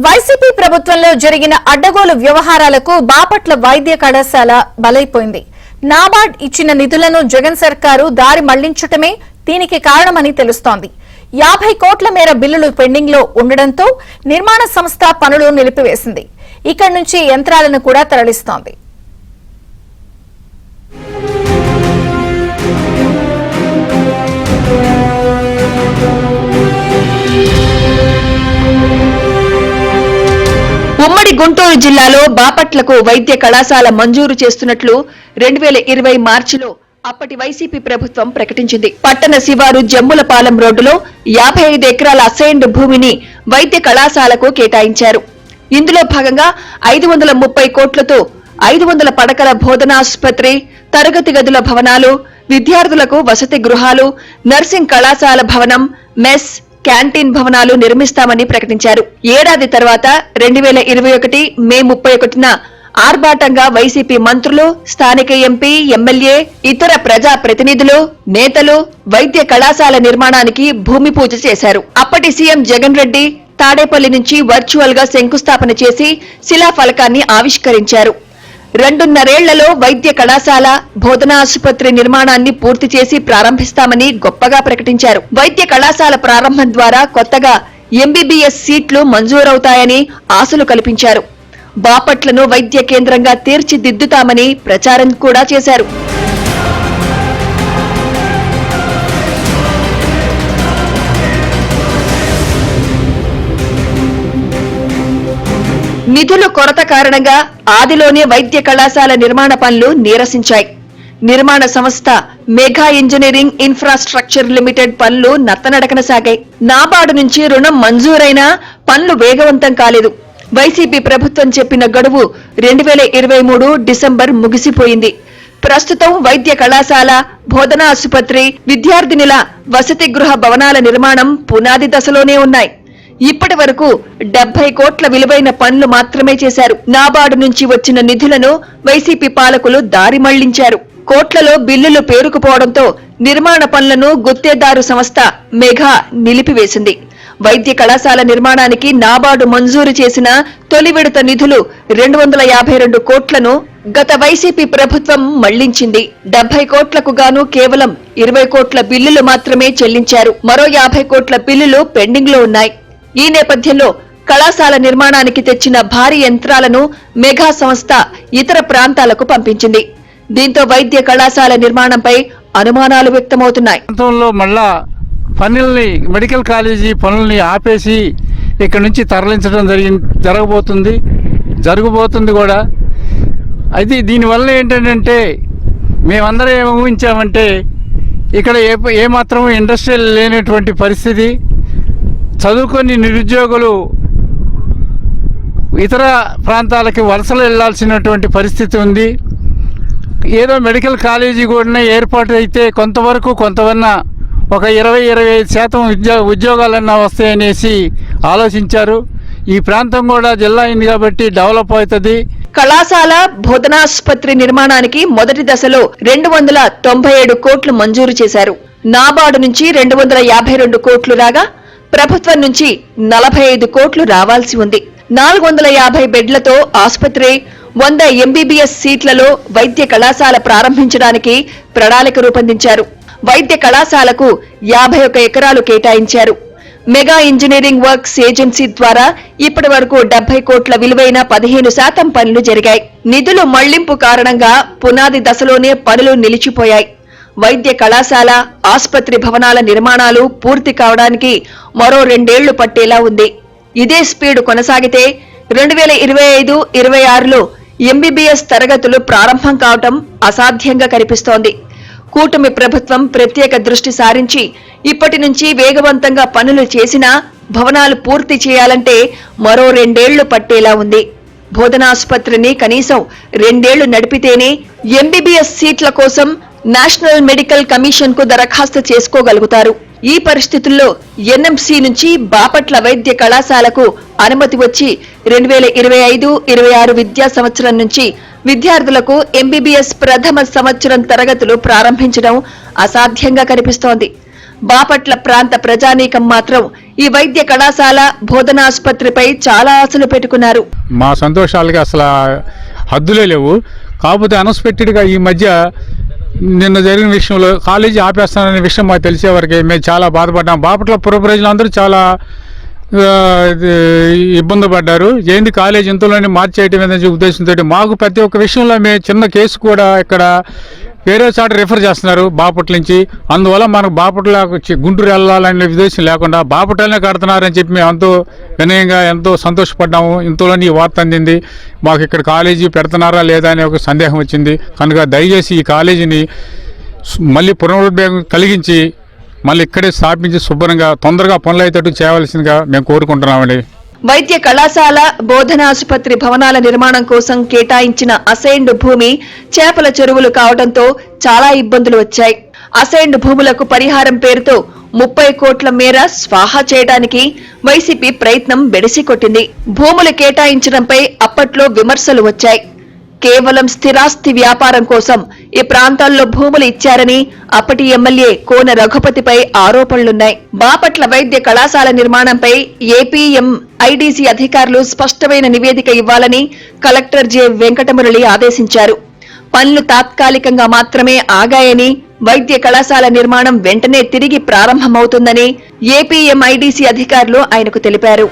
YCP ప్రభుత్వంలో జరిగిన అడ్డగోలు వ్యవహారాలకు బాపట్ల వైద్య కళాశాల బలైపోయింది. నాబార్డ్ ఇచ్చిన నిధులను జగన్ సర్కారు దారి మళ్లించటమే దీనికి కారణమని తెలుస్తోంది. 50 కోట్ల మేర బిల్లులు పెండింగ్ లో ఉండడంతో నిర్మాణ సంస్థ పనులు నిలిపివేసింది. ఇక్కడి నుంచి యంత్రాలను కూడా తరలిస్తోంది. ఉమ్మడి గుంటూరు జిల్లాలో బాపట్లకు వైద్య కళాశాల మంజూరు చేస్తున్నట్లు 2020 మార్చిలో అప్పటి వైసీపీ ప్రభుత్వం ప్రకటించింది. పట్టణ శివారు జమ్ములపాలెం రోడ్డులో 55 ఎకరాల అసైన్డ్ భూమిని వైద్య కళాశాలకు కేటాయించారు. ఇందులో భాగంగా 530 కోట్లతో 500 పడకల బోధనాసుపత్రి, తరగతి గదుల భవనాలు, విద్యార్థులకు వసతి గృహాలు, నర్సింగ్ కళాశాల భవనం, మెస్, క్యాంటీన్ భవనాలు నిర్మిస్తామని ప్రకటించారు. ఏడాది తర్వాత 2021 మే 31న ఆర్భాటంగా వైసీపీ మంత్రులు, స్థానిక ఎంపీ, ఎమ్మెల్యే, ఇతర ప్రజా ప్రతినిధులు, నేతలు వైద్య కళాశాల నిర్మాణానికి భూమి పూజ చేశారు. అప్పటి సీఎం జగన్ రెడ్డి తాడేపల్లి నుంచి వర్చువల్ గా శంకుస్థాపన చేసి శిలాఫలకాన్ని ఆవిష్కరించారు. 2.5 ఏళ్లలో వైద్య కళాశాల, బోధనా ఆసుపత్రి నిర్మాణాన్ని పూర్తి చేసి ప్రారంభిస్తామని గొప్పగా ప్రకటించారు. వైద్య కళాశాల ప్రారంభం ద్వారా కొత్తగా ఎంబీబీఎస్ సీట్లు మంజూరవుతాయని ఆశలు కల్పించారు. బాపట్లను వైద్య కేంద్రంగా తీర్చిదిద్దుతామని ప్రచారం కూడా చేశారు. నిధుల కొరత కారణంగా ఆదిలోనే వైద్య కళాశాల నిర్మాణ పనులు నీరసించాయి. నిర్మాణ సంస్థ మెగా ఇంజనీరింగ్ ఇన్ఫ్రాస్ట్రక్చర్ లిమిటెడ్ పనులు నత్తనడకన సాగాయి. నాబార్డు నుంచి రుణం మంజూరైనా పనులు వేగవంతం కాలేదు. వైసీపీ ప్రభుత్వం చెప్పిన గడువు 2023 డిసెంబర్ ముగిసిపోయింది. ప్రస్తుతం వైద్య కళాశాల, బోధనా ఆసుపత్రి, విద్యార్థినుల వసతి గృహ భవనాల నిర్మాణం పునాది దశలోనే ఉన్నాయి. ఇప్పటి వరకు 70 కోట్ల విలువైన పనులు మాత్రమే చేశారు. నాబార్డు నుంచి వచ్చిన నిధులను వైసీపీ పాలకులు దారి మళ్లించారు. కోట్లలో బిల్లులు పేరుకుపోవడంతో నిర్మాణ పనులను గుత్తేదారు సంస్థ మెగా నిలిపివేసింది. వైద్య కళాశాల నిర్మాణానికి నాబార్డు మంజూరు చేసిన తొలి విడత నిధులు 252 కోట్లను గత వైసీపీ ప్రభుత్వం మళ్లించింది. 70 కోట్లకు గాను కేవలం 20 కోట్ల బిల్లులు మాత్రమే చెల్లించారు. మరో 50 కోట్ల బిల్లులు పెండింగ్ లో ఉన్నాయి. ఈ నేపథ్యంలో కళాశాల నిర్మాణానికి తెచ్చిన భారీ యంత్రాలను మెగా సంస్థ ఇతర ప్రాంతాలకు పంపించింది. దీంతో వైద్య కళాశాల నిర్మాణంపై అనుమానాలు వ్యక్తమవుతున్నాయి. మళ్ళా పనుల్ని, మెడికల్ కాలేజీ పనుల్ని ఆపేసి ఇక్కడ నుంచి తరలించడం జరగబోతుంది కూడా. అయితే దీనివల్ల ఏంటంటే మేమందరం ఏమి ఊహించామంటే ఇక్కడ ఏమాత్రం ఇండస్ట్రియల్ లేనటువంటి పరిస్థితి, చదువుకొని నిరుద్యోగులు ఇతర ప్రాంతాలకి వలసలు వెళ్లాల్సినటువంటి పరిస్థితి ఉంది. ఏదో మెడికల్ కాలేజీ కూడా ఏర్పాటు అయితే కొంతవరన్నా ఒక 20-25% ఉద్యోగాలన్నా వస్తాయనేసి ఆలోచించారు. ఈ ప్రాంతం కూడా జిల్లా అయింది కాబట్టి డెవలప్ అవుతుంది. కళాశాల, బోధనాసుపత్రి నిర్మాణానికి మొదటి దశలో 297 కోట్లు మంజూరు చేశారు. నాబార్డు నుంచి 252 కోట్లు రాగా ప్రభుత్వం నుంచి 45 కోట్లు రావాల్సి ఉంది. 450 బెడ్లతో ఆసుపత్రి, 100 ఎంబీబీఎస్ సీట్లలో వైద్య కళాశాల ప్రారంభించడానికి ప్రణాళిక రూపొందించారు. వైద్య కళాశాలకు 51 ఎకరాలు కేటాయించారు. మెగా ఇంజనీరింగ్ వర్క్స్ ఏజెన్సీ ద్వారా ఇప్పటి వరకు 70 కోట్ల విలువైన 15% పనులు జరిగాయి. నిధులు మళ్లింపు కారణంగా పునాది దశలోనే పనులు నిలిచిపోయాయి. వైద్య కళాశాల, ఆసుపత్రి భవనాల నిర్మాణాలు పూర్తి కావడానికి మరో 2 ఏళ్లు పట్టేలా ఉంది. ఇదే స్పీడ్ కొనసాగితే 2025-26లో ఎంబీబీఎస్ తరగతులు ప్రారంభం కావటం అసాధ్యంగా కనిపిస్తోంది. కూటమి ప్రభుత్వం ప్రత్యేక దృష్టి సారించి ఇప్పటి నుంచి వేగవంతంగా పనులు చేసినా భవనాలు పూర్తి చేయాలంటే మరో 2 ఏళ్లు పట్టేలా ఉంది. బోధనాసుపత్రిని కనీసం 2 ఏళ్లు నడిపితేనే ఎంబీబీఎస్ సీట్ల కోసం నేషనల్ మెడికల్ కమిషన్ కు దరఖాస్తు చేసుకోగలుగుతారు. ఈ పరిస్థితుల్లో ఎన్ఎంసీ నుంచి బాపట్ల వైద్య కళాశాలకు అనుమతి వచ్చి 2025-26 విద్యా సంవత్సరం నుంచి విద్యార్థులకు ఎంబీబీఎస్ ప్రథమ సంవత్సరం తరగతులు ప్రారంభించడం అసాధ్యంగా కనిపిస్తోంది. బాపట్ల ప్రాంత ప్రజానీకం మాత్రం ఈ వైద్య కళాశాల బోధనాసుపత్రిపై చాలా ఆశలు పెట్టుకున్నారు. మా సంతోషాలకి అసలు హద్దులే లేవు. కాకపోతే అన్ఎక్స్పెక్టెడ్గా ఈ మధ్య నిన్న జరిగిన విషయంలో కాలేజీ ఆపేస్తాననే విషయం మాకు తెలిసే వరకు మేము చాలా బాధపడ్డాం. బాపట్ల పుర ప్రజలందరూ చాలా ఇబ్బంది పడ్డారు. ఏంది కాలేజీ ఇంతలోనే మార్చేయటం ఏదైనా ఉద్దేశంతో మాకు ప్రతి ఒక్క విషయంలో మేము చిన్న కేసు కూడా ఇక్కడ వేరే చోట రిఫర్ చేస్తున్నారు బాపట్ల నుంచి. అందువల్ల మనకు బాపట్ల గుంటూరు వెళ్ళాలనే ఉద్దేశం లేకుండా బాపట్లనే కడుతున్నారని చెప్పి మేము ఎంతో వినయంగా ఎంతో సంతోషపడ్డాము. ఇంతలోని ఈ వార్త అందింది. మాకు ఇక్కడ కాలేజీ పెడుతున్నారా లేదా అనే ఒక సందేహం వచ్చింది. కనుక దయచేసి ఈ కాలేజీని మళ్ళీ పునరుద్ధరణ కలిగించి మళ్ళీ ఇక్కడే స్థాపించి శుభ్రంగా తొందరగా పనులు అయ్యేటట్టు చేయవలసిందిగా మేము కోరుకుంటున్నామండి. వైద్య కళాశాల బోధనాసుపత్రి భవనాల నిర్మాణం కోసం కేటాయించిన అసైన్డ్ భూమి చేపల చెరువులు కావడంతో చాలా ఇబ్బందులు వచ్చాయి. అసైన్డ్ భూములకు పరిహారం పేరుతో 30 కోట్ల మేర స్వాహా చేయడానికి వైసీపీ ప్రయత్నం బెడిసికొట్టింది. భూములు కేటాయించడంపై అప్పట్లో విమర్శలు వచ్చాయి. కేవలం స్థిరాస్తి వ్యాపారం కోసం ఈ ప్రాంతాల్లో భూములు ఇచ్చారని అప్పటి ఎమ్మెల్యే కోన రఘుపతిపై ఆరోపణలున్నాయి. బాపట్ల వైద్య కళాశాల నిర్మాణంపై ఏపీఎంఐడీసీ అధికారులు స్పష్టమైన నివేదిక ఇవ్వాలని కలెక్టర్ జె వెంకటమురళి ఆదేశించారు. పనులు తాత్కాలికంగా మాత్రమే ఆగాయని, వైద్య కళాశాల నిర్మాణం వెంటనే తిరిగి ప్రారంభమవుతుందని ఏపీఎంఐడీసీ అధికారులు ఆయనకు తెలిపారు.